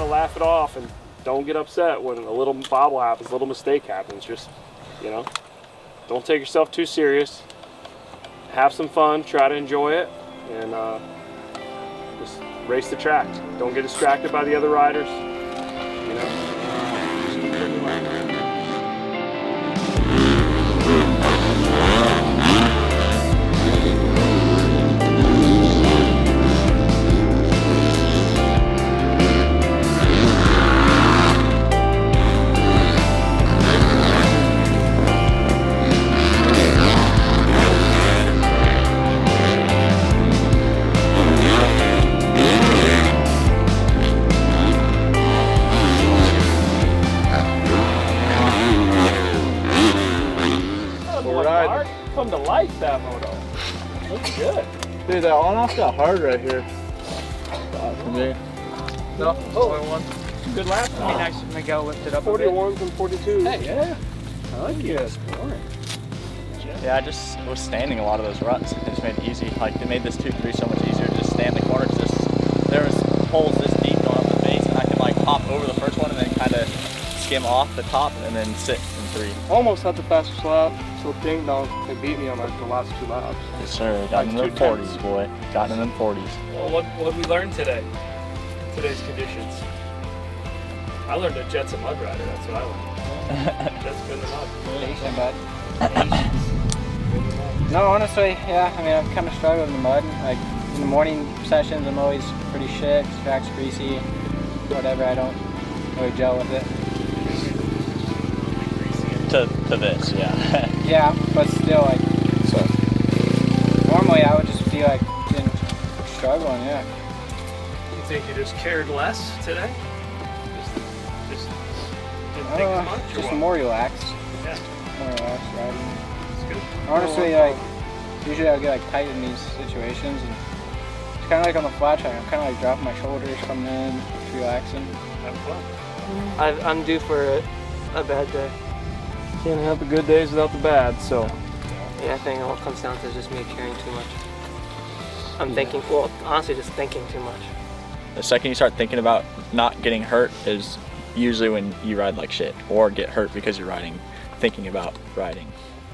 of laugh it off and don't get upset when a little bobble happens, a little mistake happens. Just, you know, don't take yourself too serious. Have some fun, try to enjoy it, and just race the track. Don't get distracted by the other riders. You know. Come to life, that moto. Looks good. Dude, that on-off got hard right here. For me. No, one. Good lap. I mean, actually, Miguel lifted up 41s and 42s. Hey, yeah. I like you guys scoring. Yeah, I just was standing a lot of those ruts. It just made it easy. Like, they made this 2-3 so much easier to just stand in the corner because there was holes this deep going up the face, and I could like hop over the first one and then kind of skim off the top and then sit in 3. Almost had the fastest lap. So ding dong, they beat me on like the last 2 laps. Yes, sir. Got in the 40s, boy. Got in the 40s. Well, what did we learn today? Today's conditions. I learned a Jet's a mud rider. That's what I learned. Jet's been the mud. Patient, bud. No, honestly, yeah. I mean, I've kind of struggled in the mud. Like in the morning sessions, I'm always pretty shit. Track's greasy, whatever. I don't really gel with it. To this, yeah. Yeah, but still, like, so normally I would just be like struggling, yeah. You think you just cared less today? Just didn't think as much? Just more relaxed. Yeah. More relaxed riding. That's good. Honestly, like, usually I'll get like tight in these situations, and it's kind of like on the flat track. I'm kind of like dropping my shoulders, coming in, just relaxing. Have fun. I'm due for a bad day. Can't have the good days without the bad, so. Yeah, I think it all comes down to just me caring too much. I'm thinking, well, honestly, just thinking too much. The second you start thinking about not getting hurt is usually when you ride like shit, or get hurt because you're thinking about riding.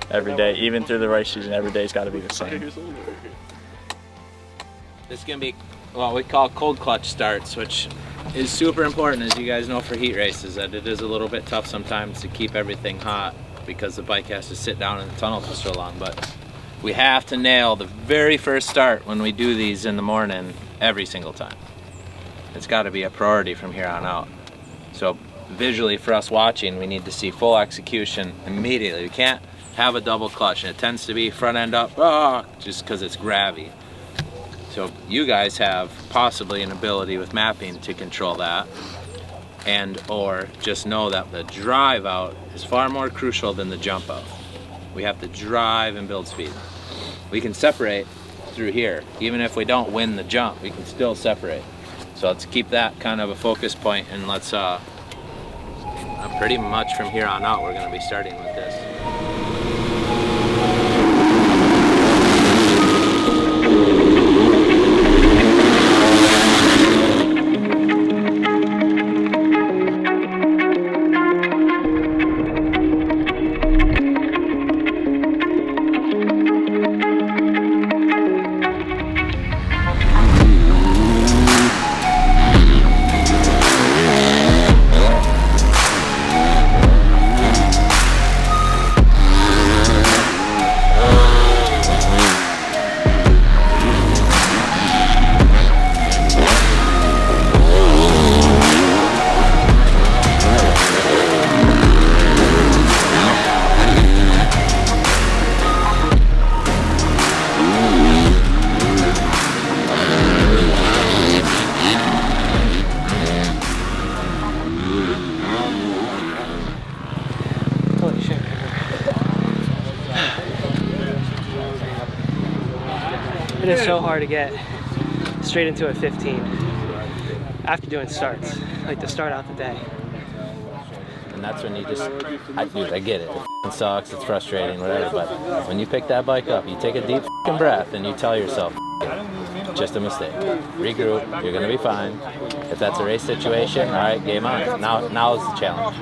Every day, even through the race season, every day's got to be the same. This is going to be what we call cold clutch starts, which is super important, as you guys know, for heat races, that it is a little bit tough sometimes to keep everything hot because the bike has to sit down in the tunnel for so long. But we have to nail the very first start when we do these in the morning every single time. It's got to be a priority from here on out. So visually for us watching, we need to see full execution immediately. We can't have a double clutch, and it tends to be front end up just because it's gravity. So you guys have possibly an ability with mapping to control that, and or just know that the drive out is far more crucial than the jump out. We have to drive and build speed. We can separate through here. Even if we don't win the jump, we can still separate. So let's keep that kind of a focus point, and let's pretty much from here on out we're going to be starting with this. It is so hard to get straight into a 15 after doing starts, like to start out the day. And that's when you just, I get it. It sucks, it's frustrating, whatever, but when you pick that bike up, you take a deep breath and you tell yourself, just a mistake. Regroup, you're gonna be fine. If that's a race situation, all right, game on. Now is the challenge.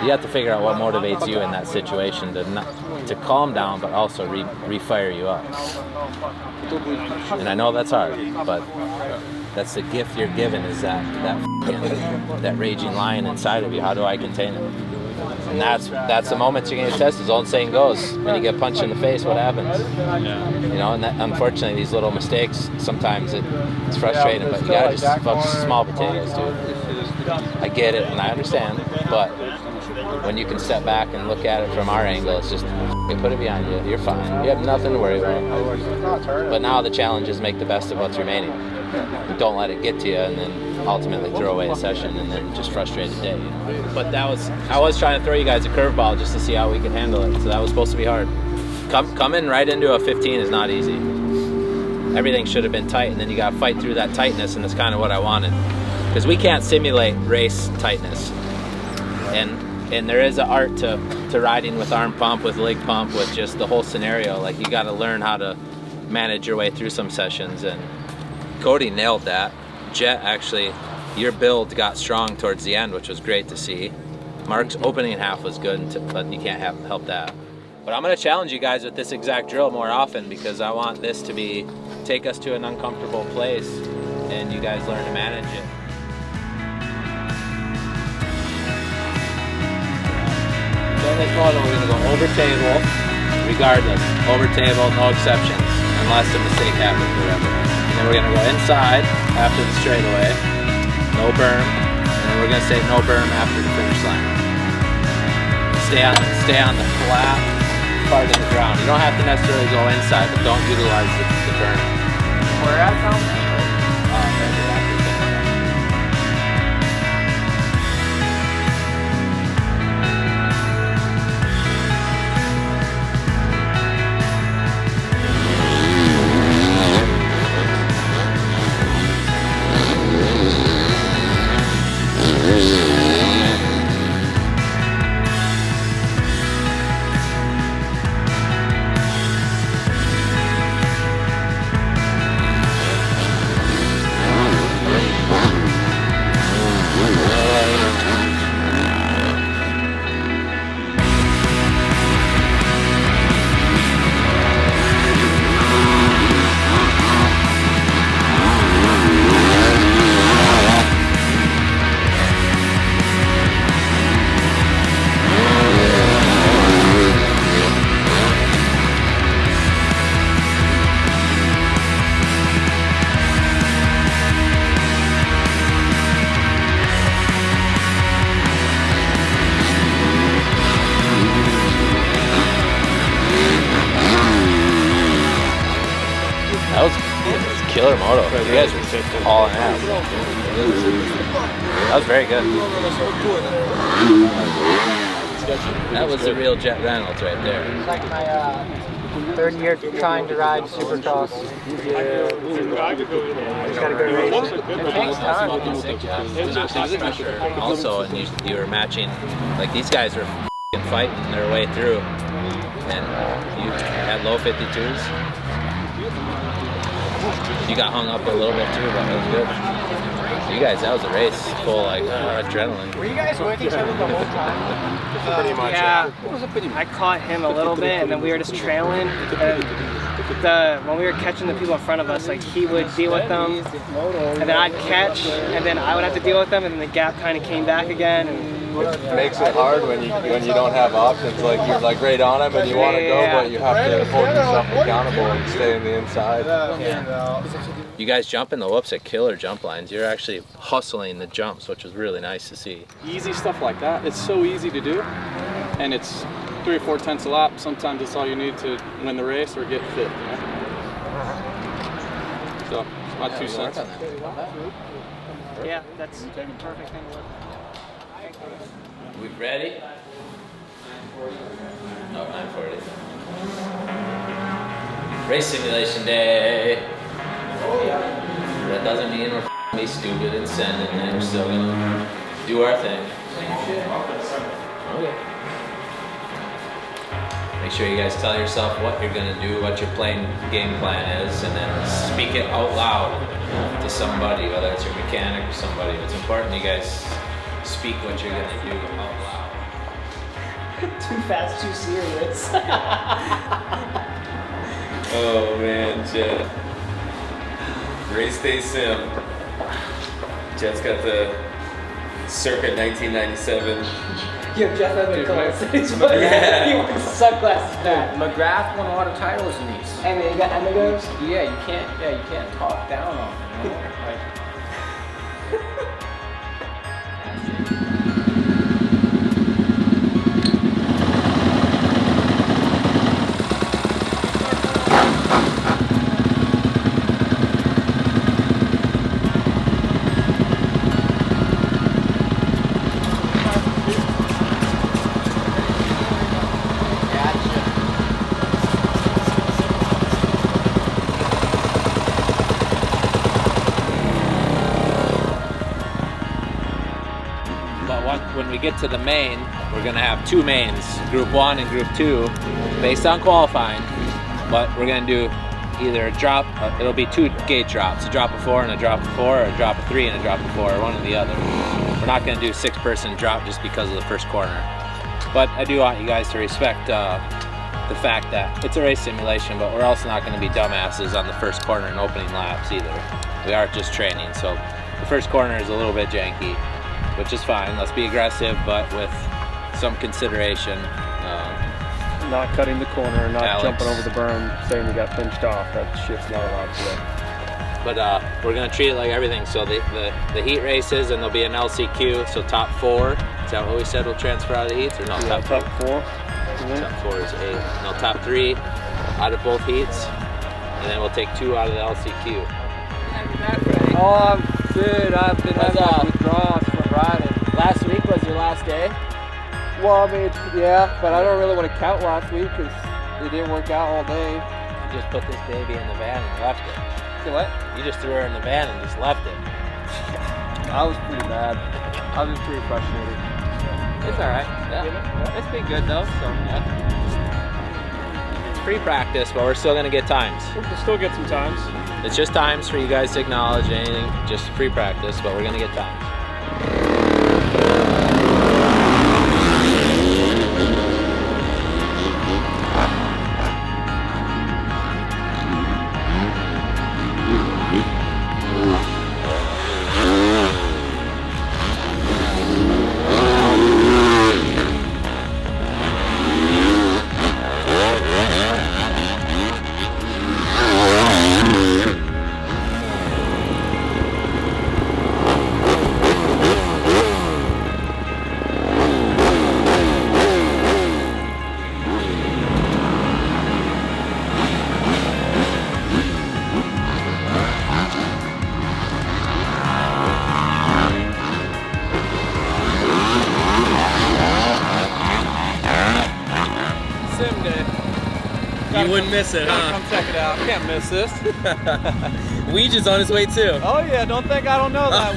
You have to figure out what motivates you in that situation to calm down, but also refire you up. And I know that's hard, but that's the gift you're given, is that raging lion inside of you. How do I contain it? And that's the moments you're gonna test. As old saying goes, when you get punched in the face, what happens? You know, and that, unfortunately, these little mistakes, sometimes it's frustrating, but you gotta just focus on small potatoes, dude. I get it and I understand, but when you can step back and look at it from our angle, it's just, you put it behind you, you're fine. You have nothing to worry about. But now the challenge is make the best of what's remaining. Don't let it get to you and then ultimately throw away a session and then just frustrate a day. But I was trying to throw you guys a curveball just to see how we could handle it. So that was supposed to be hard. Coming right into a 15 is not easy. Everything should have been tight, and then you got to fight through that tightness, and that's kind of what I wanted. Because we can't simulate race tightness. And there is an art to riding with arm pump, with leg pump, with just the whole scenario. Like, you got to learn how to manage your way through some sessions, and Cody nailed that. Jet, actually, your build got strong towards the end, which was great to see. Mark's opening half was good, but you can't help that. But I'm going to challenge you guys with this exact drill more often, because I want this to take us to an uncomfortable place, and you guys learn to manage it. So in this model, we're going to go over table, regardless. Over table, no exceptions, unless a mistake happens, whatever. And then we're going to go inside after the straightaway, no berm, and then we're going to say no berm after the finish line. Stay on the flat part of the ground. You don't have to necessarily go inside, but don't utilize the berm. Where at, Tom? Killer moto. You guys were all in half. That was very good. That was the real Jet Reynolds right there. It's like my third year trying to ride supercross. Just got a good race. It takes time. Also, and you were matching, like, these guys were fighting their way through, and you had low 52s. You got hung up a little bit too, but it was good. You guys, that was a race full adrenaline. Were you guys with each other the whole time? Pretty much. Yeah, I caught him a little bit, and then we were just trailing. And when we were catching the people in front of us, like, he would deal with them, and then I'd catch, and then I would have to deal with them, and then the gap kind of came back again. And it makes it hard when you don't have options. Like, you're like right on him and you want to go, but you have to hold yourself accountable and stay in the inside. You guys jumping the whoops at killer jump lines. You're actually hustling the jumps, which was really nice to see. Easy stuff like that. It's so easy to do, and it's 3 or 4 tenths a lap. Sometimes it's all you need to win the race or get fit. You know? So, it's my 2 cents. yeah, that's a perfect thing to look at. We ready? No, 9:40. Race simulation day. That doesn't mean we're be stupid and sending it. We're still gonna do our thing. Okay. Make sure you guys tell yourself what you're gonna do, what your game plan is, and then speak it out loud to somebody, whether it's your mechanic or somebody. It's important you guys speak what you're gonna do out loud. Too fast, too serious. Oh man, Jet. Race day sim. Jet's got the circa 1997. Yo, Jeff Edmund Collins. Yeah. He wants sunglasses back. McGrath won a lot of titles in these. And then you got Emigos. Yeah, you can't talk down on them. You know? Like, When we get to the main, we're gonna have 2 mains, Group 1 and Group 2, based on qualifying. But we're gonna do either a drop, it'll be 2 gate drops, a drop of 4 and a drop of 4, or a drop of 3 and a drop of 4, or one or the other. We're not gonna do 6-person drop just because of the first corner. But I do want you guys to respect the fact that it's a race simulation, but we're also not gonna be dumbasses on the first corner and opening laps either. We are just training, so the first corner is a little bit janky, which is fine. Let's be aggressive, but with some consideration. Not cutting the corner, not Alex. jumping over the berm, saying you got pinched off. That shit's not allowed today. But we're gonna treat it like everything. So the heat races, and there'll be an LCQ. So top 4. Is that what we said will transfer out of the heats, or no? Yeah, top 4. Top 4 is 8. No, top 3 out of both heats, and then we'll take 2 out of the LCQ. Oh, dude, I've been having withdrawals from riding. Last week was your last day. Well, I mean, yeah, but I don't really want to count last week because it didn't work out all day. You just put this baby in the van and left it. See what? You just threw her in the van and just left it. I was pretty bad. I was pretty frustrated. It's all right. Yeah. It's been good though. So yeah. It's pre-practice, but we're still gonna get times. We'll still get some times. It's just times for you guys to acknowledge anything. Just pre-practice, but we're gonna get times. You wouldn't miss it, huh? Come check it out. Can't miss this. Weege is on his way too. Oh yeah, don't think I don't know that.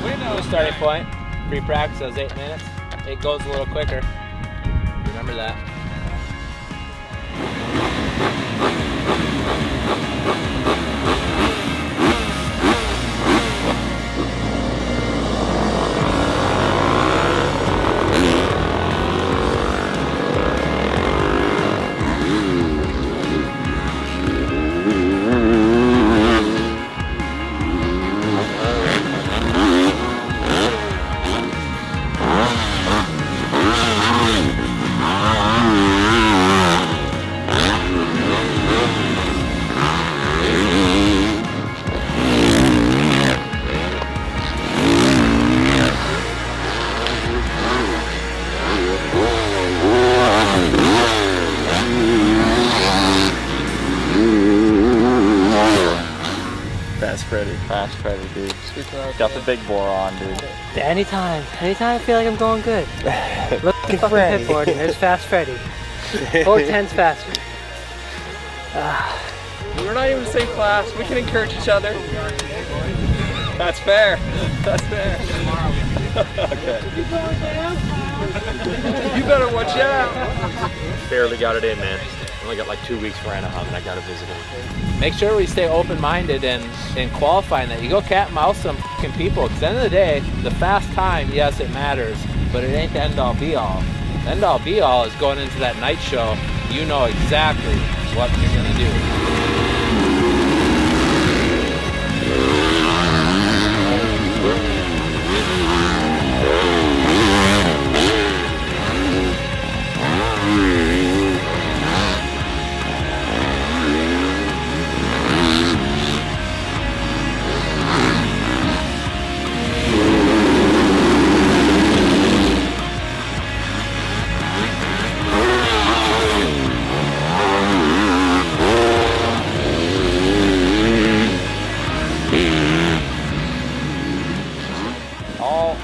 We know. Starting point, pre-practice, that was 8 minutes. It goes a little quicker. Remember that. Fast Freddy, dude. Got the big bore on, dude. Anytime I feel like I'm going good. Look at the fucking headboard, there's Fast Freddy. 410's faster. We're not even the same class. We can encourage each other. That's fair. That's fair. Okay. You better watch out. Barely got it in, man. Only got like 2 weeks for Anaheim, and I got to visit him. Make sure we stay open-minded and in qualifying that you go cat and mouse some fucking people. Because at the end of the day, the fast time, yes, it matters, but it ain't the end-all be-all. The end-all be-all is going into that night show. You know exactly what you're gonna do.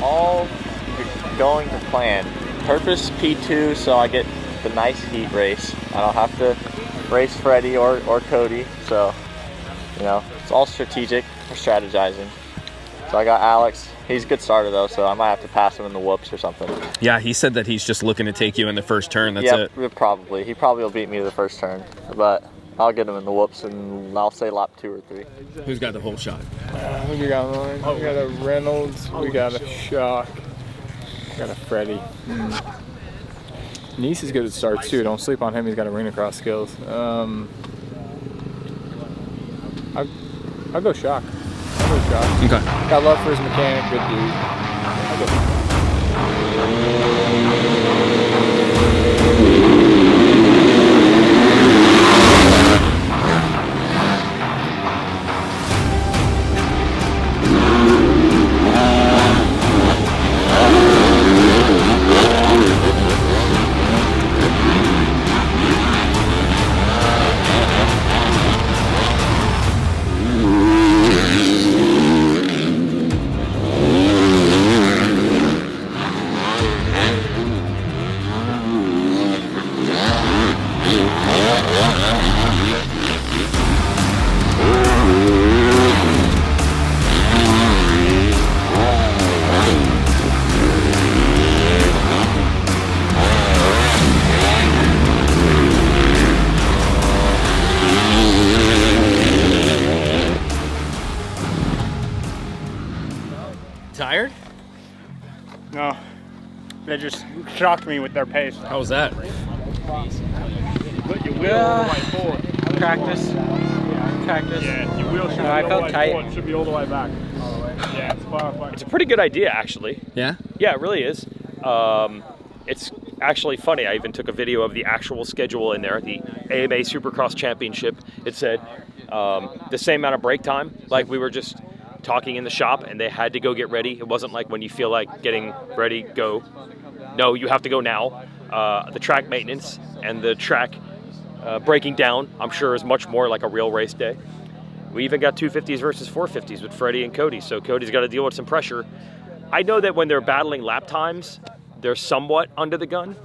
All going to plan. Purpose P2 so I get the nice heat race. I don't have to race Freddie or Cody, so you know, it's all strategic or strategizing. So I got Alex. He's a good starter though, so I might have to pass him in the whoops or something. Yeah, he said that he's just looking to take you in the first turn. That's yeah, it. Probably. He probably will beat me to the first turn, but I'll get him in the whoops, and I'll say lap 2 or 3. Who's got the whole shot? We got mine. We got a Reynolds. We got a Shock. We got a Freddie. Nice is good at starts too. Don't sleep on him. He's got arena cross skills. I'll go Shock. Okay. Got love for his mechanic. Good dude. I'll go. Tired? No, they just shocked me with their pace. How was that? Put your wheel all the way forward. Practice. Yeah, your wheel should be I all felt the way tight. forward. Should be all the way back. Yeah, it's fine. It's a pretty good idea, actually. Yeah? Yeah, it really is. It's actually funny. I even took a video of the actual schedule in there, the AMA Supercross Championship. It said the same amount of break time. Like we were just talking in the shop and they had to go get ready. It wasn't like when you feel like getting ready, go. No, you have to go now. The track maintenance and the track breaking down, I'm sure, is much more like a real race day. We even got 250s versus 450s with Freddie and Cody, so Cody's got to deal with some pressure. I know that when they're battling lap times, they're somewhat under the gun,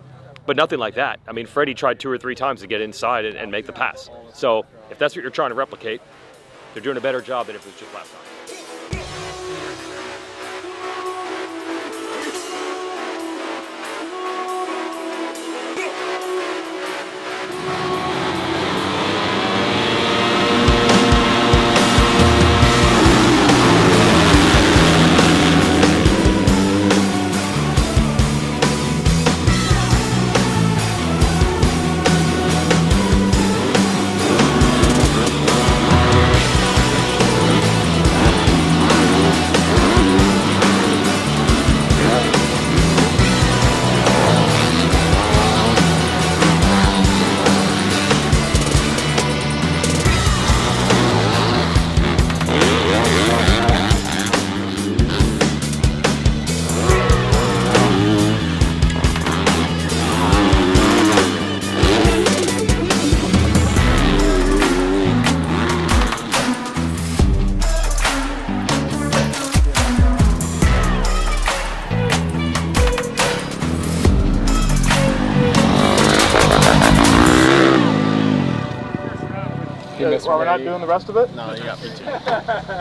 but nothing like that. I mean, Freddie tried 2 or 3 times to get inside and make the pass. So if that's what you're trying to replicate, they're doing a better job than if it was just lap time. we're not doing the rest of it? No, you got me too.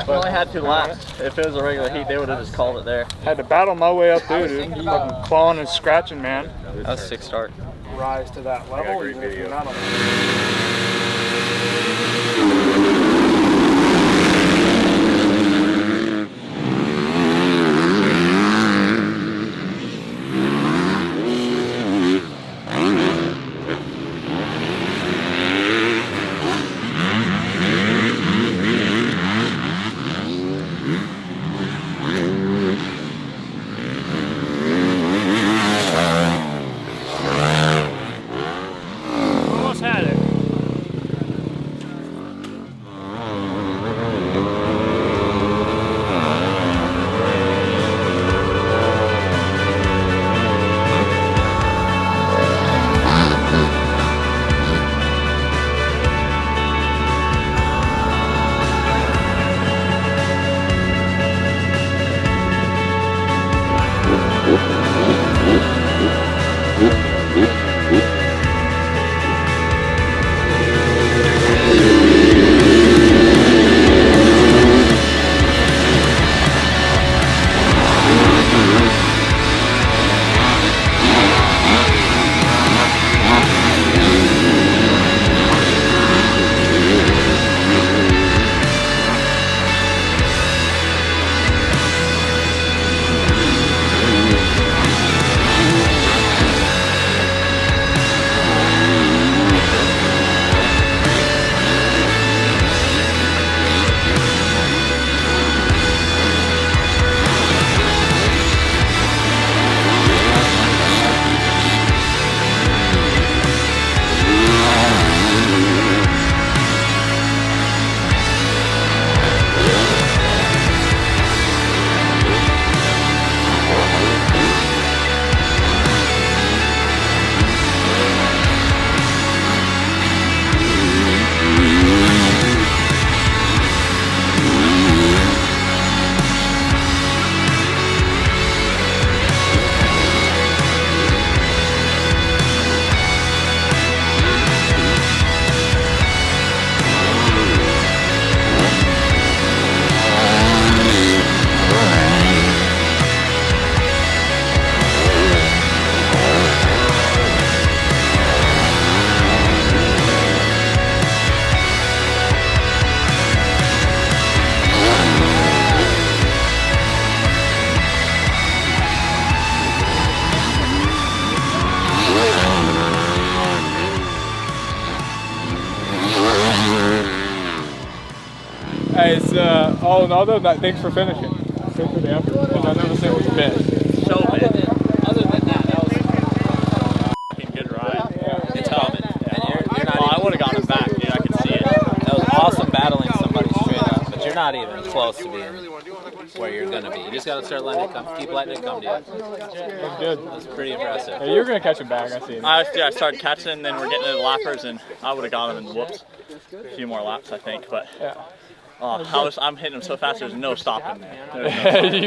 We only had 2 laps. If it was a regular heat, they would have just called it there. Had to battle my way up there, dude. Fucking clawing and scratching, man. That was a 6 start. Rise to that level. Even if you're not on Hey, it's, oh, no, other than that, thanks for finishing. Thanks for the effort. I never say it was a bit. So bad. Other than that was a fucking good ride. Yeah. It's coming. And you're not I would have gotten it back, dude. I could see it. That was awesome battling somebody straight up, but you're not even close to being where you're going to be. You just got to start letting it come. Keep letting it come to you. That's good. That's pretty impressive. Hey, you're going to catch him back, I see. I started catching, and then we're getting to the lappers, and I would have got him in whoops. A few more laps, I think, but I'm hitting him so fast, there's no stopping me.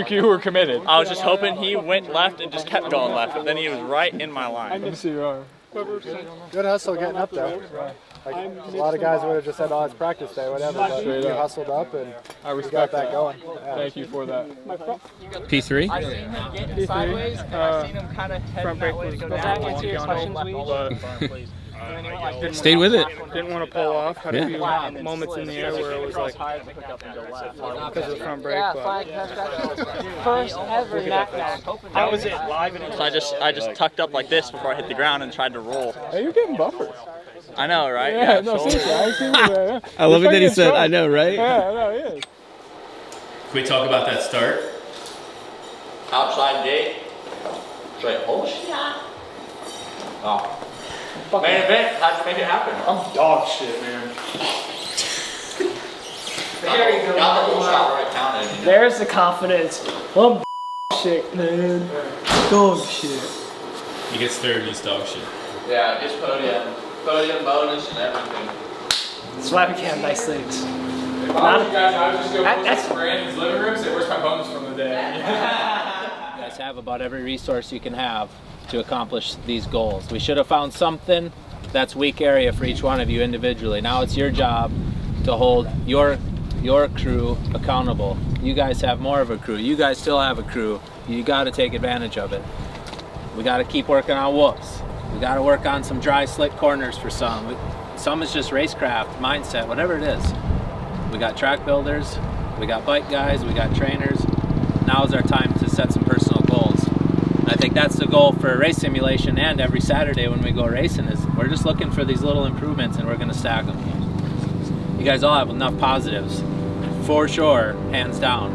You were committed. I was just hoping he went left and just kept going left, but then he was right in my line. I can see your arm. Good hustle getting up there. Like, a lot of guys would have just said, oh, it's practice day, whatever, but you hustled up and you got that going. Yeah. Thank you for that. P3? I've seen him getting sideways, and I've seen him kind of heading that way to go down. Stayed with it. Didn't want to pull off. Had a few moments in the air where it was like, because of the front brake. First ever knockdown. That was it, live in it. So I just tucked up like this before I hit the ground and tried to roll. Hey, you're getting buffers. I know, right? Yeah, no, seriously. I see you. I love it that he said, I know, right? Yeah, no, he is. Can we talk about that start? Outside gate. Straight. Oh, shit. Oh. Main event, how'd you make it happen? I'm dog shit, man. There you go. Got the whole shot where it counted. There's the confidence. I'm shit, man. Dog shit. He gets third, he's dog shit. Yeah, just podium bonus and everything. That's why we can have nice things. If I was you guys, I would just go post to Brandon's living room and say, where's my bonus from the day? You guys have about every resource you can have to accomplish these goals. We should have found something that's weak area for each one of you individually. Now it's your job to hold your crew accountable. You guys have more of a crew. You guys still have a crew. You got to take advantage of it. We got to keep working on whoops. We got to work on some dry slick corners for some. Some is just racecraft, mindset, whatever it is. We got track builders, we got bike guys, we got trainers. Now is our time to set some personal goals. And I think that's the goal for race simulation and every Saturday when we go racing is we're just looking for these little improvements and we're going to stack them. You guys all have enough positives, for sure, hands down.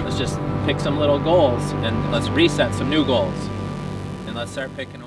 Let's just pick some little goals and let's reset some new goals. And let's start picking